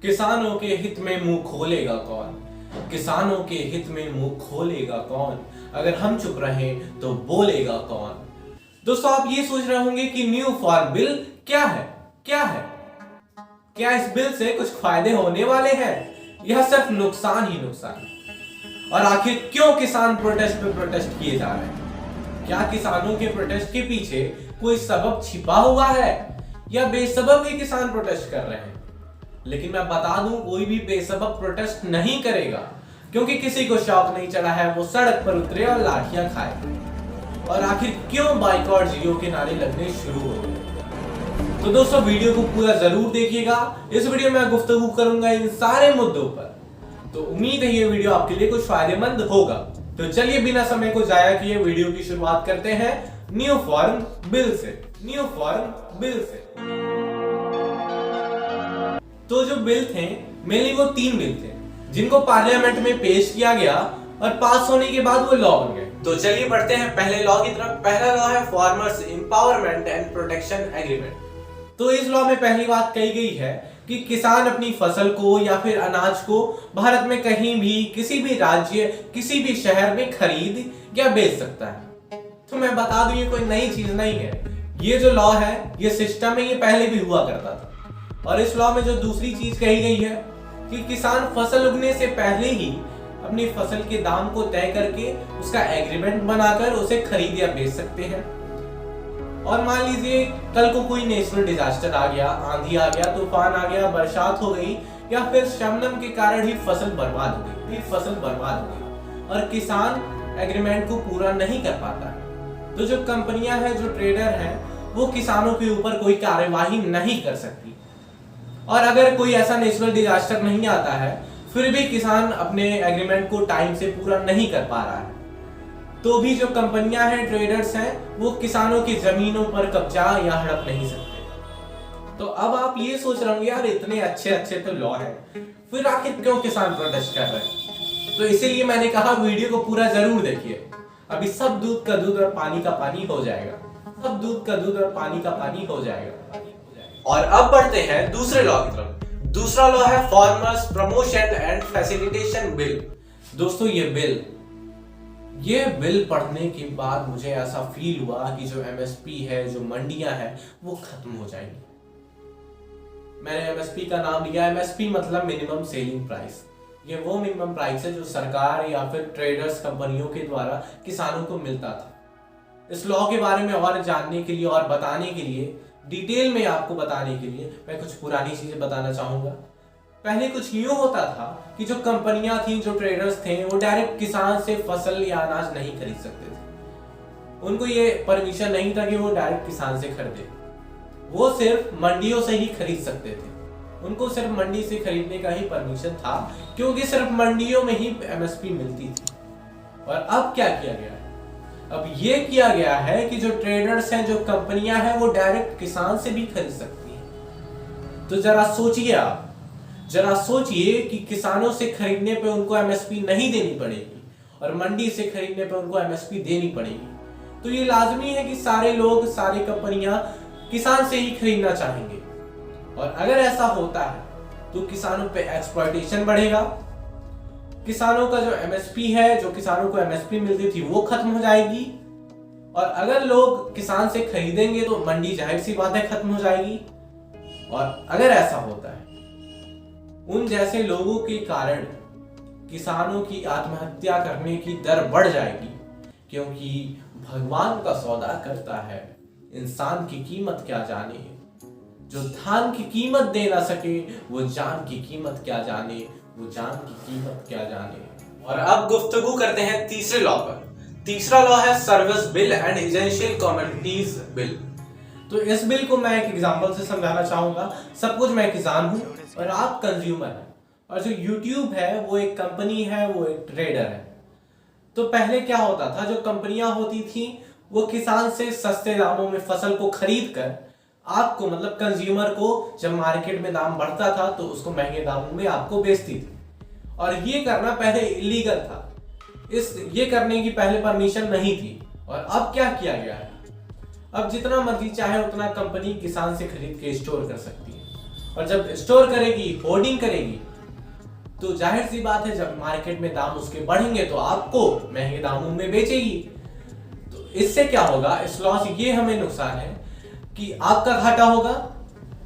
किसानों के हित में मुंह खोलेगा कौन? किसानों के हित में मुंह खोलेगा कौन? अगर हम चुप रहें तो बोलेगा कौन? दोस्तों, आप ये सोच रहे होंगे कि न्यू फार्म बिल क्या है? क्या इस बिल से कुछ फायदे होने वाले हैं या सिर्फ नुकसान ही नुकसान? और आखिर क्यों किसान प्रोटेस्ट पे प्रोटेस्ट किए जा रहे हैं? क्या किसानों के प्रोटेस्ट के पीछे कोई सबब छिपा हुआ है या बेसबब ही किसान प्रोटेस्ट कर रहे हैं? लेकिन मैं बता दूं, कोई भी बेसबब प्रोटेस्ट नहीं करेगा, क्योंकि किसी को शौक नहीं चढ़ा है वो सड़क पर उतरे और लाठियां खाए। और आखिर क्यों बाइकॉट जियो के नारे लगने शुरू हो गए? तो दोस्तों, वीडियो को पूरा जरूर देखिएगा। इस वीडियो में मैं गुफ्तगू करूंगा इन सारे मुद्दों पर, तो उम्मीद है ये वीडियो आपके लिए कुछ फायदेमंद होगा। तो चलिए बिना समय को जाया किए वीडियो की शुरुआत करते हैं न्यू फार्म बिल से। तो जो बिल थे, मेनली वो 3 बिल थे जिनको पार्लियामेंट में पेश किया गया और पास होने के बाद वो लॉ बन गए। तो चलिए बढ़ते हैं पहले लॉ की तरफ। पहला लॉ है farmers empowerment and protection agreement. तो इस लॉ में पहली बात कही गई है कि किसान अपनी फसल को या फिर अनाज को भारत में कहीं भी, किसी भी राज्य, किसी भी शहर में खरीद या बेच सकता है। तो मैं बता दूं, ये कोई नई चीज नहीं है। ये जो लॉ है, ये सिस्टम है, ये पहले भी हुआ करता था। और इस लॉ में जो दूसरी चीज कही गई है कि किसान फसल उगने से पहले ही अपनी फसल के दाम को तय करके उसका एग्रीमेंट बनाकर उसे खरीद या बेच सकते हैं। और मान लीजिए कल को कोई नेचुरल डिजास्टर आ गया, आंधी आ गया, तूफान आ गया, बरसात हो गई या फिर शबनम के कारण ही फसल बर्बाद हो गई और किसान एग्रीमेंट को पूरा नहीं कर पाता है, तो जो कंपनियां हैं, जो ट्रेडर हैं, वो किसानों के ऊपर कोई कार्यवाही नहीं कर सकती। और अगर कोई ऐसा नेचुरल डिजास्टर नहीं आता है, फिर भी किसान अपने एग्रीमेंट को टाइम से पूरा नहीं कर पा रहा है, तो भी जो कंपनियां हैं, ट्रेडर्स हैं, वो किसानों की जमीनों पर कब्जा या हड़प नहीं सकते। तो अब आप ये सोच रहे होंगे, यार इतने अच्छे तो लॉ हैं, फिर आखिर क्यों किसान प्रोटेस्ट कर रहे हैं? तो इसीलिए मैंने कहा वीडियो को पूरा जरूर देखिए। अभी सब दूध का दूध और पानी का पानी हो जाएगा। सब दूध का दूध और पानी का पानी हो जाएगा। और अब बढ़ते हैं दूसरे लॉ की तरफ। दूसरा लॉ है farmers promotion and facilitation bill. दोस्तों, ये बिल पढ़ने के बाद मुझे ऐसा फील हुआ कि जो एमएसपी है, जो मंडियां हैं, वो खत्म हो जाएंगी। मैंने एमएसपी का नाम लिया। एमएसपी मतलब मिनिमम सेलिंग प्राइस। ये वो मिनिमम प्राइस है जो सरकार या फिर ट्रेडर्स कंपनियों के द्वारा किसानों को मिलता था। इस लॉ के बारे में और जानने के लिए और बताने के लिए, डिटेल में आपको बताने के लिए, मैं कुछ पुरानी चीजें बताना चाहूंगा। पहले कुछ यूं होता था कि जो कंपनियां थी, जो ट्रेडर्स थे, वो डायरेक्ट किसान से फसल या अनाज नहीं खरीद सकते थे। उनको ये परमिशन नहीं था कि वो डायरेक्ट किसान से खरीदे। वो सिर्फ मंडियों से ही खरीद सकते थे। उनको सिर्फ मंडी से खरीदने का ही परमिशन था, क्योंकि सिर्फ मंडियों में ही एमएसपी मिलती थी। और अब क्या किया गया है? अब ये किया गया है कि जो ट्रेडर्स हैं, जो कंपनियां हैं, वो डायरेक्ट किसान से भी खरीद सकती हैं। तो जरा सोचिए कि किसानों से खरीदने पे उनको एमएसपी नहीं देनी पड़ेगी और मंडी से खरीदने पे उनको एमएसपी देनी पड़ेगी। तो ये लाजमी है कि सारे लोग, सारी कंपनियां किसान से ही खरीदना चाहेंगे। और अगर ऐसा होता है तो किसानों पे एक्सप्लॉयटेशन बढ़ेगा। किसानों का जो एमएसपी है, जो किसानों को एमएसपी मिलती थी, वो खत्म हो जाएगी। और अगर लोग किसान से खरीदेंगे तो मंडी, जाहिर सी बात है, खत्म हो जाएगी। और अगर ऐसा होता है, उन जैसे लोगों के कारण किसानों की आत्महत्या करने की दर बढ़ जाएगी, क्योंकि भगवान का सौदा करता है, इंसान की कीमत क्या जाने। जो धान की कीमत दे ना सके, वो जान की कीमत क्या जाने। और अब गुफ्तगू करते हैं तीसरे लॉ पर। तीसरा लॉ है service bill and essential commodities bill. तो इस बिल को मैं एक एग्जांपल से समझाना चाहूंगा। सब कुछ मैं किसान हूं और आप कंज्यूमर हैं, और जो यूट्यूब है वो एक कंपनी है, वो एक ट्रेडर है। तो पहले क्या होता था, जो कंपनियां होती थी वो किसान से सस्ते दामों में फसल को खरीद कर आपको, मतलब कंज्यूमर को, जब मार्केट में दाम बढ़ता था तो उसको महंगे दामों में आपको बेचती थी। और ये करना पहले इलीगल था। ये करने की पहले परमिशन नहीं थी। और अब क्या किया गया है? अब जितना मर्जी चाहे उतना कंपनी किसान से खरीद के स्टोर कर सकती है। और जब स्टोर करेगी, होर्डिंग करेगी, तो जाहिर सी बात है जब मार्केट में दाम उसके बढ़ेंगे तो आपको महंगे दामों में बेचेगी। तो इससे क्या होगा, इस लॉ से ये हमें नुकसान है कि आपका घाटा होगा,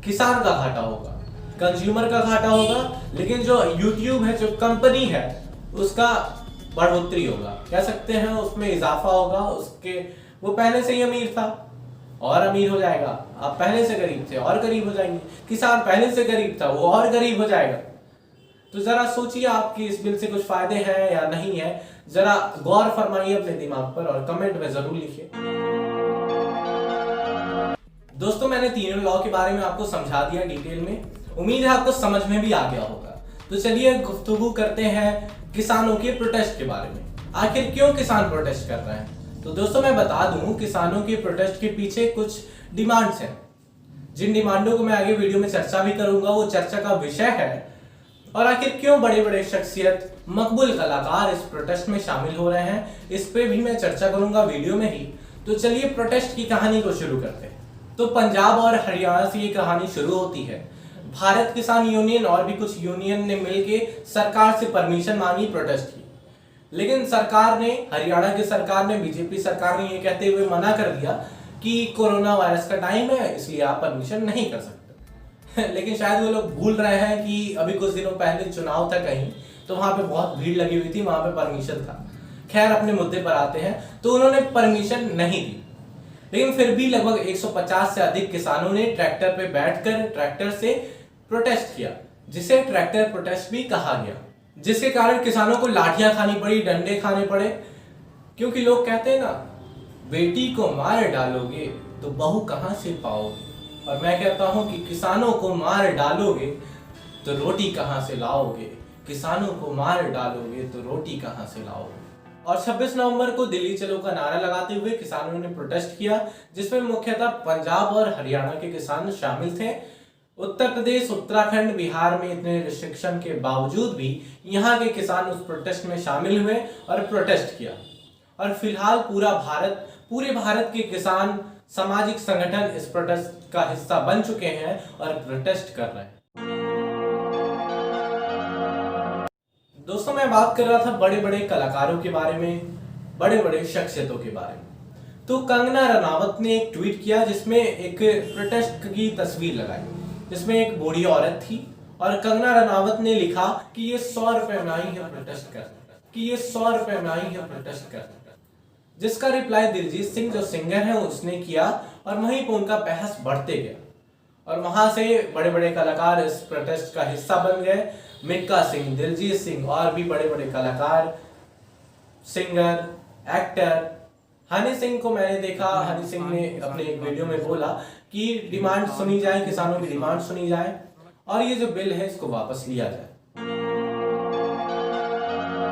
किसान का घाटा होगा, कंज्यूमर का घाटा होगा, लेकिन जो यूट्यूब है, जो कंपनी है, उसका बढ़ोतरी होगा, कह सकते हैं उसमें इजाफा होगा। उसके वो पहले से ही अमीर था और अमीर हो जाएगा, आप पहले से गरीब थे और गरीब हो जाएंगे, किसान पहले से गरीब था वो और गरीब हो जाएगा। तो जरा सोचिए आपकी इस बिल से कुछ फायदे हैं या नहीं है, जरा गौर फरमाइए अपने दिमाग पर और कमेंट में जरूर लिखिए। दोस्तों, मैंने तीनों लॉ के बारे में आपको समझा दिया डिटेल में, उम्मीद है आपको समझ में भी आ गया होगा। तो चलिए गुफ्तगू करते हैं किसानों के प्रोटेस्ट के बारे में। आखिर क्यों किसान प्रोटेस्ट कर रहे हैं? तो दोस्तों मैं बता दूं, किसानों के प्रोटेस्ट के पीछे कुछ डिमांड्स हैं, जिन डिमांडों को मैं आगे वीडियो में चर्चा भी करूंगा, वो चर्चा का विषय है। और आखिर क्यों बड़े बड़े शख्सियत, मकबूल कलाकार इस प्रोटेस्ट में शामिल हो रहे हैं, इस पे भी मैं चर्चा करूंगा वीडियो में ही। तो चलिए प्रोटेस्ट की कहानी को शुरू करते हैं। तो पंजाब और हरियाणा से ये कहानी शुरू होती है। भारत किसान यूनियन और भी कुछ यूनियन ने मिलकर सरकार से परमिशन मांगी प्रोटेस्ट की, लेकिन सरकार ने, हरियाणा की सरकार ने, बीजेपी सरकार ने ये कहते हुए मना कर दिया कि कोरोना वायरस का टाइम है, इसलिए आप परमिशन नहीं कर सकते। लेकिन शायद वो लोग भूल रहे हैं कि अभी कुछ दिनों पहले चुनाव था कहीं, तो वहां पे बहुत भीड़ लगी हुई थी, वहां पे परमिशन था। खैर, अपने मुद्दे पर आते हैं। तो उन्होंने परमिशन नहीं दी, लेकिन फिर भी लगभग 150 से अधिक किसानों ने ट्रैक्टर पे बैठकर ट्रैक्टर से प्रोटेस्ट किया, जिसे ट्रैक्टर प्रोटेस्ट भी कहा गया, जिसके कारण किसानों को लाठियां खानी पड़ी, डंडे खाने पड़े, क्योंकि लोग कहते हैं ना, बेटी को मार डालोगे तो बहू कहां से पाओगे। और मैं कहता हूं कि किसानों को मार डालोगे तो रोटी कहां से लाओगे, किसानों को मार डालोगे तो रोटी कहां से लाओगे। और 26 नवंबर को दिल्ली चलो का नारा लगाते हुए किसानों ने प्रोटेस्ट किया, जिसमें मुख्यतः पंजाब और हरियाणा के किसान शामिल थे। उत्तर प्रदेश, उत्तराखंड, बिहार में इतने रिस्ट्रिक्शन के बावजूद भी यहाँ के किसान उस प्रोटेस्ट में शामिल हुए और प्रोटेस्ट किया। और फिलहाल पूरे भारत के किसान, सामाजिक संगठन इस प्रोटेस्ट का हिस्सा बन चुके हैं और प्रोटेस्ट कर रहे हैं। दोस्तों, मैं बात कर रहा था बड़े बड़े कलाकारों के बारे में, बड़े बड़े शख्सियतों के बारे में। तो कंगना रनावत ने एक ट्वीट किया जिसमें एक प्रोटेस्ट की तस्वीर लगाई, जिसमें एक बूढ़ी औरत थी और कंगना रनावत ने लिखा कि ये 100 रुपए में आई है प्रोटेस्ट कर, कि ये 100 रुपए में आई है प्रोटेस्ट कर, जिसका रिप्लाई दिलजीत सिंह जो सिंगर है उसने किया और वहीं पर उनका बहस बढ़ते गया। और वहां से बड़े बड़े कलाकार इस प्रोटेस्ट का हिस्सा बन गए। मिक्का सिंह, दिलजीत सिंह और भी बड़े बड़े कलाकार, सिंगर, एक्टर। हनी सिंह को मैंने देखा, हनी सिंह ने अपने एक वीडियो में बोला कि डिमांड सुनी जाए, किसानों की डिमांड सुनी जाए और ये जो बिल है इसको वापस लिया जाए।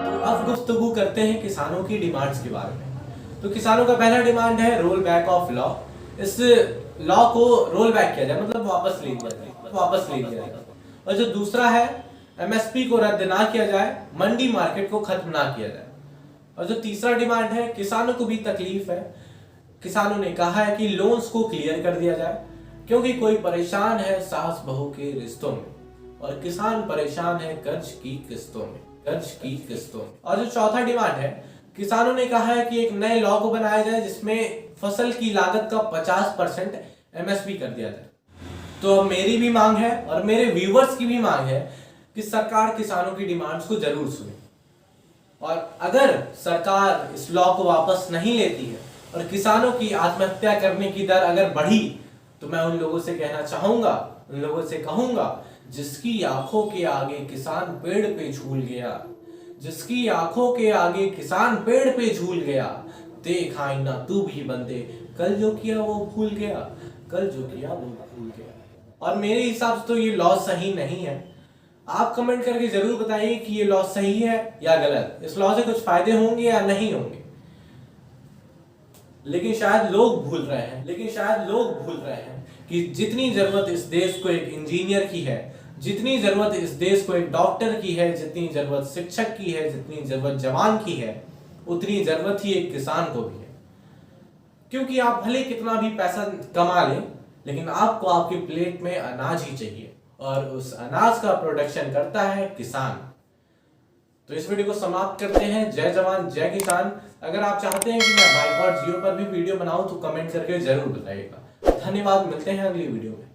तो अब गुफ्तगू करते हैं किसानों की डिमांड्स के बारे में। तो किसानों का पहला डिमांड है रोल बैक ऑफ लॉ। इस लॉ को रोल बैक किया जाए, मतलब वापस ले लिया जाए। और जो दूसरा है, एमएसपी को रद्द ना किया जाए, मंडी मार्केट को खत्म ना किया जाए। और जो तीसरा डिमांड है, किसानों को भी तकलीफ है, किसानों ने कहा है कि लोन्स को क्लियर कर दिया जाए, क्योंकि कोई परेशान है सास बहू के रिश्तों में और किसान परेशान है कर्ज की किस्तों में। और जो चौथा डिमांड है, किसानों ने कहा है कि एक नए लॉ को बनाया जाए जिसमें फसल की लागत का 50% एमएसपी कर दिया जाए। तो मेरी भी मांग है और मेरे व्यूवर्स की भी मांग है कि सरकार किसानों की डिमांड्स को जरूर सुने। और अगर सरकार इस लॉ को वापस नहीं लेती है और किसानों की आत्महत्या करने की दर अगर बढ़ी, तो मैं उन लोगों से कहूंगा, जिसकी आंखों के आगे किसान पेड़ पे झूल गया, जिसकी आंखों के आगे किसान पेड़ पे झूल गया, देख आईना तू भी बंदे, कल जो किया वो भूल गया। और मेरे हिसाब से तो ये लॉ सही नहीं है। आप कमेंट करके जरूर बताइए कि ये लॉ सही है या गलत, इस लॉ से कुछ फायदे होंगे या नहीं होंगे। लेकिन शायद लोग भूल रहे हैं कि जितनी जरूरत इस देश को एक इंजीनियर की है, जितनी जरूरत इस देश को एक डॉक्टर की है, जितनी जरूरत शिक्षक की है, जितनी जरूरत जवान की है, उतनी जरूरत ही एक किसान को भी है। क्योंकि आप भले कितना भी पैसा कमा लें, लेकिन आपको आपकी प्लेट में अनाज ही चाहिए और उस अनाज का प्रोडक्शन करता है किसान। तो इस वीडियो को समाप्त करते हैं। जय जवान जय किसान। अगर आप चाहते हैं कि मैं बाइकॉट जियो पर भी वीडियो बनाऊं तो कमेंट करके जरूर बताइएगा। धन्यवाद। मिलते हैं अगली वीडियो में।